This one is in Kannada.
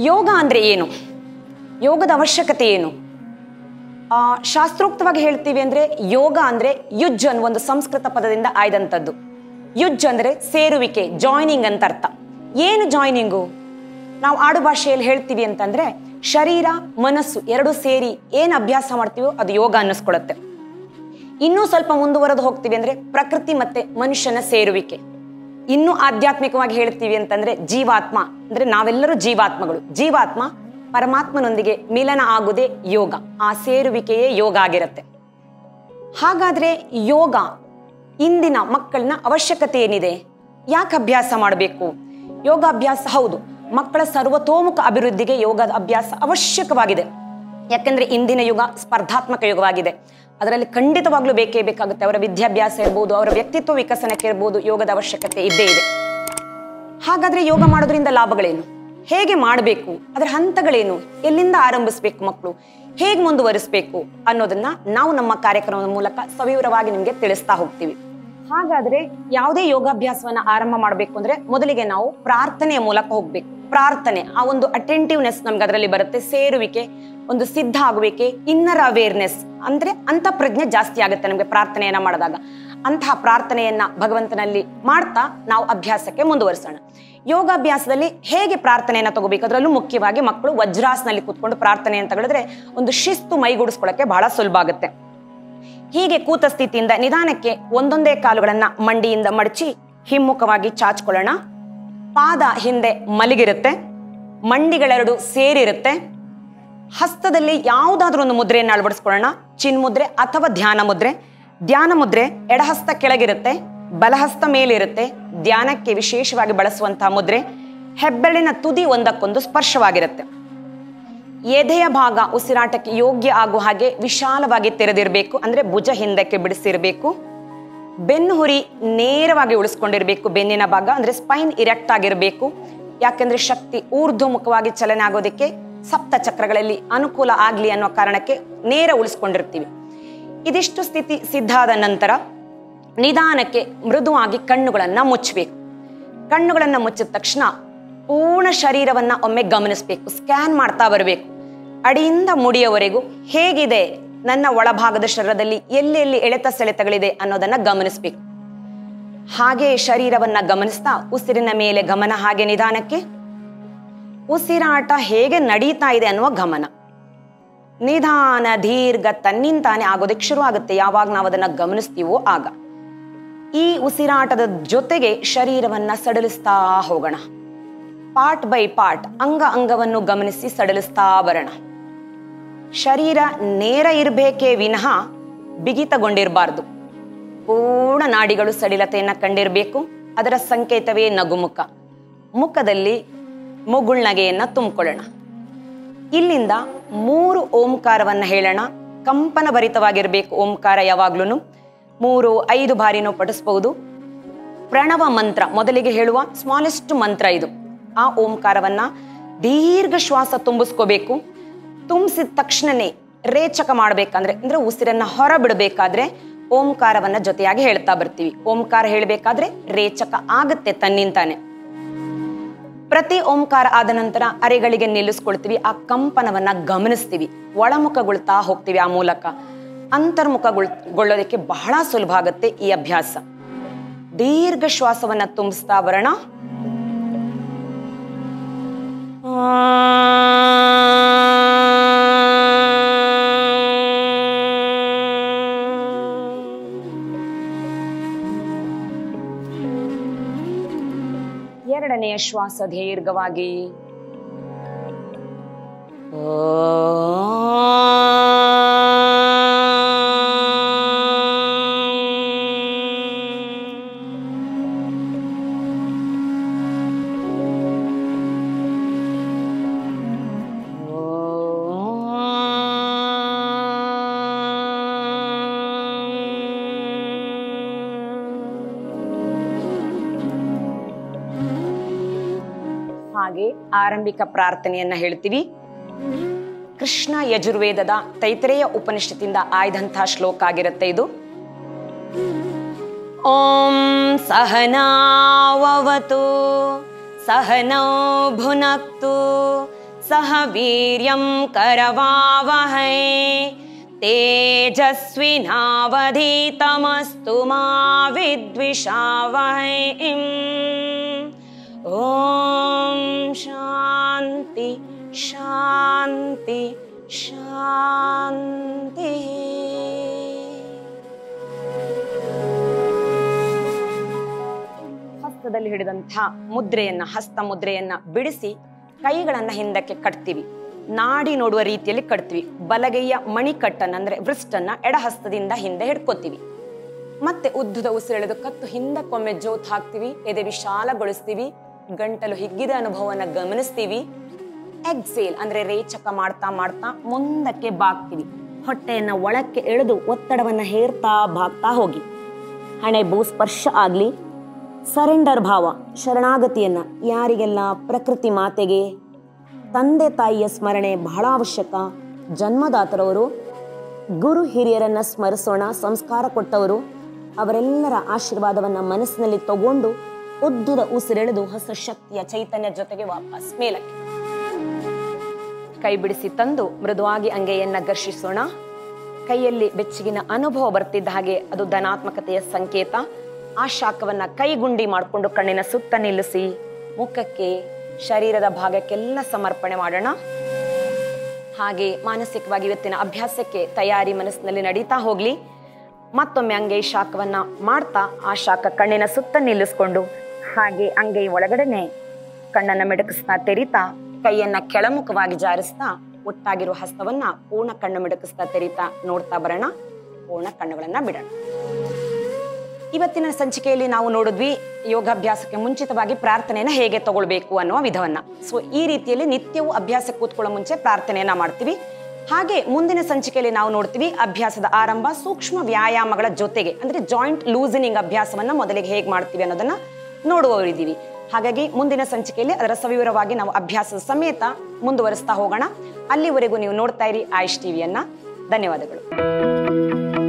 ಯೋಗ ಅಂದ್ರೆ ಏನು? ಯೋಗದ ಅವಶ್ಯಕತೆ ಏನು? ಶಾಸ್ತ್ರೋಕ್ತವಾಗಿ ಹೇಳ್ತೀವಿ ಅಂದ್ರೆ ಯೋಗ ಅಂದ್ರೆ ಯುಜ್ ಅನ್ನೋ ಒಂದು ಸಂಸ್ಕೃತ ಪದದಿಂದ ಆಯ್ದಂಥದ್ದು. ಯುಜ್ ಅಂದ್ರೆ ಸೇರುವಿಕೆ, ಜಾಯ್ನಿಂಗ್ ಅಂತ ಅರ್ಥ. ಏನು ಜಾಯ್ನಿಂಗು? ನಾವು ಆಡು ಭಾಷೆಯಲ್ಲಿ ಹೇಳ್ತೀವಿ ಅಂತಂದ್ರೆ ಶರೀರ ಮನಸ್ಸು ಎರಡು ಸೇರಿ ಏನು ಅಭ್ಯಾಸ ಮಾಡ್ತೀವೋ ಅದು ಯೋಗ ಅನ್ನಿಸ್ಕೊಳುತ್ತೆ. ಇನ್ನೂ ಸ್ವಲ್ಪ ಮುಂದುವರೆದು ಹೋಗ್ತೀವಿ ಅಂದ್ರೆ ಪ್ರಕೃತಿ ಮತ್ತೆ ಮನುಷ್ಯನ ಸೇರುವಿಕೆ. ಇನ್ನೂ ಆಧ್ಯಾತ್ಮಿಕವಾಗಿ ಹೇಳ್ತೀವಿ ಅಂತಂದ್ರೆ ಜೀವಾತ್ಮ ಅಂದ್ರೆ ನಾವೆಲ್ಲರೂ ಜೀವಾತ್ಮಗಳು. ಜೀವಾತ್ಮ ಪರಮಾತ್ಮನೊಂದಿಗೆ ಮಿಲನ ಆಗುವುದೇ ಯೋಗ. ಆ ಸೇರುವಿಕೆಯೇ ಯೋಗ ಆಗಿರುತ್ತೆ. ಹಾಗಾದ್ರೆ ಯೋಗ ಇಂದಿನ ಮಕ್ಕಳನ್ನ ಅವಶ್ಯಕತೆ ಏನಿದೆ? ಯಾಕೆ ಅಭ್ಯಾಸ ಮಾಡಬೇಕು? ಯೋಗ ಅಭ್ಯಾಸ ಹೌದು, ಮಕ್ಕಳ ಸರ್ವತೋಮುಖ ಅಭಿವೃದ್ಧಿಗೆ ಯೋಗದ ಅಭ್ಯಾಸ ಅವಶ್ಯಕವಾಗಿದೆ. ಯಾಕಂದ್ರೆ ಇಂದಿನ ಯುಗ ಸ್ಪರ್ಧಾತ್ಮಕ ಯುಗವಾಗಿದೆ. ಅದರಲ್ಲಿ ಖಂಡಿತವಾಗ್ಲೂ ಬೇಕೇ ಬೇಕಾಗುತ್ತೆ. ಅವರ ವಿದ್ಯಾಭ್ಯಾಸ ಇರ್ಬೋದು, ಅವರ ವ್ಯಕ್ತಿತ್ವ ವಿಕಸನಕ್ಕೆ ಇರ್ಬೋದು, ಯೋಗದ ಅವಶ್ಯಕತೆ ಇದ್ದೇ ಇದೆ. ಹಾಗಾದ್ರೆ ಯೋಗ ಮಾಡೋದ್ರಿಂದ ಲಾಭಗಳೇನು? ಹೇಗೆ ಮಾಡಬೇಕು? ಅದರ ಹಂತಗಳೇನು? ಎಲ್ಲಿಂದ ಆರಂಭಿಸಬೇಕು? ಮಕ್ಕಳು ಹೇಗೆ ಮುಂದುವರಿಸಬೇಕು ಅನ್ನೋದನ್ನ ನಾವು ನಮ್ಮ ಕಾರ್ಯಕ್ರಮದ ಮೂಲಕ ಸವಿವರವಾಗಿ ನಿಮ್ಗೆ ತಿಳಿಸ್ತಾ ಹೋಗ್ತೀವಿ. ಹಾಗಾದ್ರೆ ಯಾವುದೇ ಯೋಗಾಭ್ಯಾಸವನ್ನ ಆರಂಭ ಮಾಡಬೇಕು ಅಂದ್ರೆ ಮೊದಲಿಗೆ ನಾವು ಪ್ರಾರ್ಥನೆಯ ಮೂಲಕ ಹೋಗ್ಬೇಕು. ಪ್ರಾರ್ಥನೆ, ಆ ಒಂದು ಅಟೆಂಟಿವ್ನೆಸ್ ನಮ್ಗೆ ಅದರಲ್ಲಿ ಬರುತ್ತೆ. ಸೇರುವಿಕೆ, ಒಂದು ಸಿದ್ಧ ಆಗುವಿಕೆ, ಇನ್ನರ್ ಅವೇರ್ನೆಸ್ ಅಂದ್ರೆ ಅಂತ ಪ್ರಜ್ಞೆ ಜಾಸ್ತಿ ಆಗುತ್ತೆ ನಮ್ಗೆ ಪ್ರಾರ್ಥನೆಯನ್ನ ಮಾಡಿದಾಗ. ಅಂತಹ ಪ್ರಾರ್ಥನೆಯನ್ನ ಭಗವಂತನಲ್ಲಿ ಮಾಡ್ತಾ ನಾವು ಅಭ್ಯಾಸಕ್ಕೆ ಮುಂದುವರಿಸೋಣ. ಯೋಗಾಭ್ಯಾಸದಲ್ಲಿ ಹೇಗೆ ಪ್ರಾರ್ಥನೆಯನ್ನ ತಗೋಬೇಕು? ಅದರಲ್ಲೂ ಮುಖ್ಯವಾಗಿ ಮಕ್ಕಳು ವಜ್ರಾಸನಲ್ಲಿ ಕೂತ್ಕೊಂಡು ಪ್ರಾರ್ಥನೆ ಅಂತ ಹೇಳಿದ್ರೆ ಒಂದು ಶಿಸ್ತು ಮೈಗೂಡಿಸ್ಕೊಳ್ಳಕ್ಕೆ ಬಹಳ ಸುಲಭ ಆಗುತ್ತೆ. ಹೀಗೆ ಕೂತ ಸ್ಥಿತಿಯಿಂದ ನಿಧಾನಕ್ಕೆ ಒಂದೊಂದೇ ಕಾಲುಗಳನ್ನ ಮಂಡಿಯಿಂದ ಮಡಚಿ ಹಿಮ್ಮುಖವಾಗಿ ಚಾಚ್ಕೊಳ್ಳೋಣ. ಪಾದ ಹಿಂದೆ ಮಲಗಿರುತ್ತೆ, ಮಂಡಿಗಳೆರಡು ಸೇರಿರುತ್ತೆ. ಹಸ್ತದಲ್ಲಿ ಯಾವುದಾದ್ರೂ ಒಂದು ಮುದ್ರೆಯನ್ನು ಅಳವಡಿಸ್ಕೊಳ್ಳೋಣ. ಚಿನ್ಮುದ್ರೆ ಅಥವಾ ಧ್ಯಾನ ಮುದ್ರೆ. ಧ್ಯಾನ ಮುದ್ರೆ ಎಡಹಸ್ತ ಕೆಳಗಿರುತ್ತೆ, ಬಲಹಸ್ತ ಮೇಲಿರುತ್ತೆ. ಧ್ಯಾನಕ್ಕೆ ವಿಶೇಷವಾಗಿ ಬಳಸುವಂತಹ ಮುದ್ರೆ. ಹೆಬ್ಬೆರಳಿನ ತುದಿ ಒಂದಕ್ಕೊಂದು ಸ್ಪರ್ಶವಾಗಿರುತ್ತೆ. ಎದೆಯ ಭಾಗ ಉಸಿರಾಟಕ್ಕೆ ಯೋಗ್ಯ ಆಗುವ ಹಾಗೆ ವಿಶಾಲವಾಗಿ ತೆರೆದಿರಬೇಕು, ಅಂದ್ರೆ ಭುಜ ಹಿಂದಕ್ಕೆ ಬಿಡಿಸಿರ್ಬೇಕು. ಬೆನ್ನು ಹುರಿ ನೇರವಾಗಿ ಉಳಿಸ್ಕೊಂಡಿರ್ಬೇಕು. ಬೆನ್ನಿನ ಭಾಗ ಅಂದ್ರೆ ಸ್ಪೈನ್ ಇರೆಕ್ಟ್ ಆಗಿರ್ಬೇಕು. ಯಾಕಂದ್ರೆ ಶಕ್ತಿ ಊರ್ಧ್ವಮುಖವಾಗಿ ಚಲನೆ ಆಗೋದಕ್ಕೆ ಸಪ್ತ ಚಕ್ರಗಳಲ್ಲಿ ಅನುಕೂಲ ಆಗ್ಲಿ ಅನ್ನೋ ಕಾರಣಕ್ಕೆ ನೇರ ಉಳಿಸ್ಕೊಂಡಿರ್ತೀವಿ. ಇದಿಷ್ಟು ಸ್ಥಿತಿ ಸಿದ್ಧ ಆದ ನಂತರ ನಿಧಾನಕ್ಕೆ ಮೃದುವಾಗಿ ಕಣ್ಣುಗಳನ್ನ ಮುಚ್ಚಬೇಕು. ಕಣ್ಣುಗಳನ್ನ ಮುಚ್ಚಿದ ತಕ್ಷಣ ಪೂರ್ಣ ಶರೀರವನ್ನ ಒಮ್ಮೆ ಗಮನಿಸಬೇಕು, ಸ್ಕ್ಯಾನ್ ಮಾಡ್ತಾ ಬರಬೇಕು. ಅಡಿಯಿಂದ ಮುಡಿಯವರೆಗೂ ಹೇಗಿದೆ ನನ್ನ ಒಳಭಾಗದ ಶರೀರದಲ್ಲಿ, ಎಲ್ಲೆಲ್ಲಿ ಎಳೆತ ಸೆಳೆತಗಳಿದೆ ಅನ್ನೋದನ್ನ ಗಮನಿಸಬೇಕು. ಹಾಗೆ ಶರೀರವನ್ನ ಗಮನಿಸ್ತಾ ಉಸಿರಿನ ಮೇಲೆ ಗಮನ. ಹಾಗೆ ನಿಧಾನಕ್ಕೆ ಉಸಿರಾಟ ಹೇಗೆ ನಡೀತಾ ಇದೆ ಅನ್ನುವ ಗಮನ. ನಿಧಾನ ದೀರ್ಘ ತನ್ನಿಂತಾನೆ ಆಗೋದಕ್ಕೆ ಶುರು ಆಗುತ್ತೆ ಯಾವಾಗ ನಾವು ಅದನ್ನ ಗಮನಿಸ್ತೀವೋ ಆಗ. ಈ ಉಸಿರಾಟದ ಜೊತೆಗೆ ಶರೀರವನ್ನ ಸಡಿಲಿಸ್ತಾ ಹೋಗೋಣ. ಪಾರ್ಟ್ ಬೈ ಪಾರ್ಟ್, ಅಂಗ ಅಂಗವನ್ನು ಗಮನಿಸಿ ಸಡಿಲಿಸ್ತಾ ಬರೋಣ. ಶರೀರ ನೇರ ಇರಬೇಕೇ ವಿನಃ ಬಿಗಿತಗೊಂಡಿರಬಾರ್ದು. ಪೂರ್ಣ ನಾಡಿಗಳು ಸಡಿಲತೆಯನ್ನ ಕಂಡಿರಬೇಕು. ಅದರ ಸಂಕೇತವೇ ನಗುಮುಖ. ಮುಖದಲ್ಲಿ ಮುಗುಳ್ನಗೆಯನ್ನ ತುಂಬಿಕೊಳ್ಳೋಣ. ಇಲ್ಲಿಂದ 3 ಓಂಕಾರವನ್ನ ಹೇಳೋಣ. ಕಂಪನ ಭರಿತವಾಗಿರ್ಬೇಕು ಓಂಕಾರ ಯಾವಾಗ್ಲೂ. 3-5 ಬಾರಿನೂ ಪಠಿಸಬಹುದು. ಪ್ರಣವ ಮಂತ್ರ ಮೊದಲಿಗೆ ಹೇಳುವ ಸ್ಮಾಲೆಸ್ಟ್ ಮಂತ್ರ ಇದು. ಆ ಓಂಕಾರವನ್ನ ದೀರ್ಘ ಶ್ವಾಸ ತುಂಬಿಸ್ಕೋಬೇಕು. ತುಂಬಿಸಿದ ತಕ್ಷಣನೇ ರೇಚಕ ಮಾಡ್ಬೇಕಂದ್ರೆ ಅಂದ್ರೆ ಉಸಿರನ್ನ ಹೊರ ಬಿಡಬೇಕಾದ್ರೆ ಓಂಕಾರವನ್ನ ಜೊತೆಯಾಗಿ ಹೇಳ್ತಾ ಬರ್ತೀವಿ. ಓಂಕಾರ ಹೇಳಬೇಕಾದ್ರೆ ರೇಚಕ ಆಗುತ್ತೆ ತನ್ನಿಂತಾನೆ. ಪ್ರತಿ ಓಂಕಾರ ಆದ ನಂತರ ಅರೆಗಳಿಗೆ ನಿಲ್ಲಿಸ್ಕೊಳ್ತೀವಿ. ಆ ಕಂಪನವನ್ನ ಗಮನಿಸ್ತೀವಿ, ಒಳಮುಖಗೊಳ್ತಾ ಹೋಗ್ತೀವಿ. ಆ ಮೂಲಕ ಅಂತರ್ಮುಖಗೊಳ್ಳೋದಕ್ಕೆ ಬಹಳ ಸುಲಭ ಆಗುತ್ತೆ ಈ ಅಭ್ಯಾಸ. ದೀರ್ಘ ಶ್ವಾಸವನ್ನ ತುಂಬಿಸ್ತಾ ಬರೋಣ. ಎರಡನೆಯ ಶ್ವಾಸ ದೀರ್ಘವಾಗಿ. ಹಾಗೆ ಆರಂಭಿಕ ಪ್ರಾರ್ಥನೆಯನ್ನ ಹೇಳ್ತೀವಿ. ಕೃಷ್ಣ ಯಜುರ್ವೇದದ ತೈತರೇಯ ಉಪನಿಷತ್ತಿಂದ ಆಯ್ದಂತಹ ಶ್ಲೋಕ ಆಗಿರುತ್ತೆ ಇದು. ಓಂ ಸಹನಾವವತು ಸಹನೌ ಭುನಕ್ತು ಸಹ ವೀರ್ಯಂ ಕರವಾವಹೈ ತೇಜಸ್ವಿನಾವಧೀತಮಸ್ತು ಮಾ ವಿದ್ವಿಷಾವಹೈ. ಓಂ ಶಾಂತಿ ಶಾಂತಿ ಶಾಂತಿ. ಹಸ್ತದಲ್ಲಿ ಹಿಡಿದಂಥ ಮುದ್ರೆಯನ್ನ, ಹಸ್ತ ಮುದ್ರೆಯನ್ನ ಬಿಡಿಸಿ ಕೈಗಳನ್ನ ಹಿಂದಕ್ಕೆ ಕಟ್ತೀವಿ. ನಾಡಿ ನೋಡುವ ರೀತಿಯಲ್ಲಿ ಕಟ್ತೀವಿ. ಬಲಗೈಯ ಮಣಿಕಟ್ಟನ್ನ ಅಂದ್ರೆ ವೃಷ್ಟನ್ನ ಎಡಹಸ್ತದಿಂದ ಹಿಂದೆ ಹಿಡ್ಕೋತೀವಿ. ಮತ್ತೆ ಉದ್ದದ ಉಸಿರೆಳೆದು ಕತ್ತು ಹಿಂದಕ್ಕೊಮ್ಮೆ ಜೋತ್ ಹಾಕ್ತೀವಿ. ಎದೆ ವಿಶಾಲಗೊಳಿಸ್ತೀವಿ. ಗಂಟಲು ಹಿಗ್ಗಿದ ಅನುಭವವನ್ನ ಗಮನಿಸ್ತೀವಿ. ಎಕ್ಸೇಲ್ ಅಂದ್ರೆ ರೇಚಕ ಮಾಡ್ತಾ ಮಾಡ್ತಾ ಮುಂದಕ್ಕೆ ಬಾಗ್ತೀವಿ. ಹೊಟ್ಟೆಯನ್ನ ಒಳಕ್ಕೆ ಎಳೆದು ಒತ್ತಡವನ್ನ ಹೇರ್ತಾ ಬಾಗ್ತಾ ಹೋಗಿ. ಹಣೆ ಭೂಸ್ಪರ್ಶ ಆಗ್ಲಿ. ಸರೆಂಡರ್ ಭಾವ, ಶರಣಾಗತಿಯನ್ನ, ಯಾರಿಗೆಲ್ಲ ಪ್ರಕೃತಿ ಮಾತೆಗೆ, ತಂದೆ ತಾಯಿಯ ಸ್ಮರಣೆ ಬಹಳ ಅವಶ್ಯಕ. ಜನ್ಮದಾತರವರು, ಗುರು ಹಿರಿಯರನ್ನ ಸ್ಮರಿಸೋಣ. ಸಂಸ್ಕಾರ ಕೊಟ್ಟವರು, ಅವರೆಲ್ಲರ ಆಶೀರ್ವಾದವನ್ನ ಮನಸ್ಸಿನಲ್ಲಿ ತಗೊಂಡು ಉದ್ದುದ ಉಸಿರೆಳೆದು ಹೊಸ ಶಕ್ತಿಯ ಚೈತನ್ಯ ಜೊತೆಗೆ ವಾಪಸ್ ಮೇಲಕ್ಕೆ ಕೈ ಬಿಡಿಸಿ ತಂದು ಮೃದುವಾಗಿ ಅಂಗೈಯನ್ನ ಘರ್ಷಿಸೋಣ. ಕೈಯಲ್ಲಿ ಬೆಚ್ಚಗಿನ ಅನುಭವ ಬರ್ತಿದ್ದ ಹಾಗೆ ಅದು ಧನಾತ್ಮಕತೆಯ ಸಂಕೇತ. ಆ ಶಾಖವನ್ನ ಕೈಗುಂಡಿ ಮಾಡಿಕೊಂಡು ಕಣ್ಣಿನ ಸುತ್ತ ನಿಲ್ಲಿಸಿ ಮುಖಕ್ಕೆ, ಶರೀರದ ಭಾಗಕ್ಕೆಲ್ಲ ಸಮರ್ಪಣೆ ಮಾಡೋಣ. ಹಾಗೆ ಮಾನಸಿಕವಾಗಿ ಇವತ್ತಿನ ಅಭ್ಯಾಸಕ್ಕೆ ತಯಾರಿ ಮನಸ್ಸಿನಲ್ಲಿ ನಡೀತಾ ಹೋಗ್ಲಿ. ಮತ್ತೊಮ್ಮೆ ಅಂಗೈ ಶಾಖವನ್ನ ಮಾಡ್ತಾ ಆ ಶಾಖ ಕಣ್ಣಿನ ಸುತ್ತ ನಿಲ್ಲಿಸ್ಕೊಂಡು ಹಾಗೆ ಅಂಗೈ ಒಳಗಡೆನೆ ಕಣ್ಣನ್ನ ಮಿಡಕಿಸ್ತಾ ತೆರಿತಾ ಕೈಯನ್ನ ಕೆಳಮುಖವಾಗಿ ಜಾರಿಸ್ತಾ ಒಟ್ಟಾಗಿರುವ ಹಸ್ತವನ್ನ ಪೂರ್ಣ ಕಣ್ಣು ಮಿಡಕಿಸ್ತಾ ತೆರಿತಾ ನೋಡ್ತಾ ಬರೋಣ. ಪೂರ್ಣ ಕಣ್ಣುಗಳನ್ನ ಬಿಡೋಣ. ಇವತ್ತಿನ ಸಂಚಿಕೆಯಲ್ಲಿ ನಾವು ನೋಡಿದ್ವಿ ಯೋಗಾಭ್ಯಾಸಕ್ಕೆ ಮುಂಚಿತವಾಗಿ ಪ್ರಾರ್ಥನೆಯನ್ನ ಹೇಗೆ ತಗೊಳ್ಬೇಕು ಅನ್ನುವ ವಿಧವನ್ನ. ಸೊ ಈ ರೀತಿಯಲ್ಲಿ ನಿತ್ಯವೂ ಅಭ್ಯಾಸಕ್ಕೆ ಕೂತ್ಕೊಳ್ಳೋ ಮುಂಚೆ ಪ್ರಾರ್ಥನೆಯನ್ನ ಮಾಡ್ತೀವಿ. ಹಾಗೆ ಮುಂದಿನ ಸಂಚಿಕೆಯಲ್ಲಿ ನಾವು ನೋಡ್ತೀವಿ ಅಭ್ಯಾಸದ ಆರಂಭ ಸೂಕ್ಷ್ಮ ವ್ಯಾಯಾಮಗಳ ಜೊತೆಗೆ, ಅಂದ್ರೆ ಜಾಯಿಂಟ್ ಲೂಸನಿಂಗ್ ಅಭ್ಯಾಸವನ್ನ ಮೊದಲಿಗೆ ಹೇಗೆ ಮಾಡ್ತೀವಿ ಅನ್ನೋದನ್ನ ನೋಡುವವರಿದ್ದೀವಿ. ಹಾಗಾಗಿ ಮುಂದಿನ ಸಂಚಿಕೆಯಲ್ಲಿ ಅದರ ಸವಿವರವಾಗಿ ನಾವು ಅಭ್ಯಾಸದ ಸಮೇತ ಮುಂದುವರಿಸ್ತಾ ಹೋಗೋಣ. ಅಲ್ಲಿವರೆಗೂ ನೀವು ನೋಡ್ತಾ ಇರಿ ಆಯುಷ್ ಟಿವಿಯನ್ನ. ಧನ್ಯವಾದಗಳು.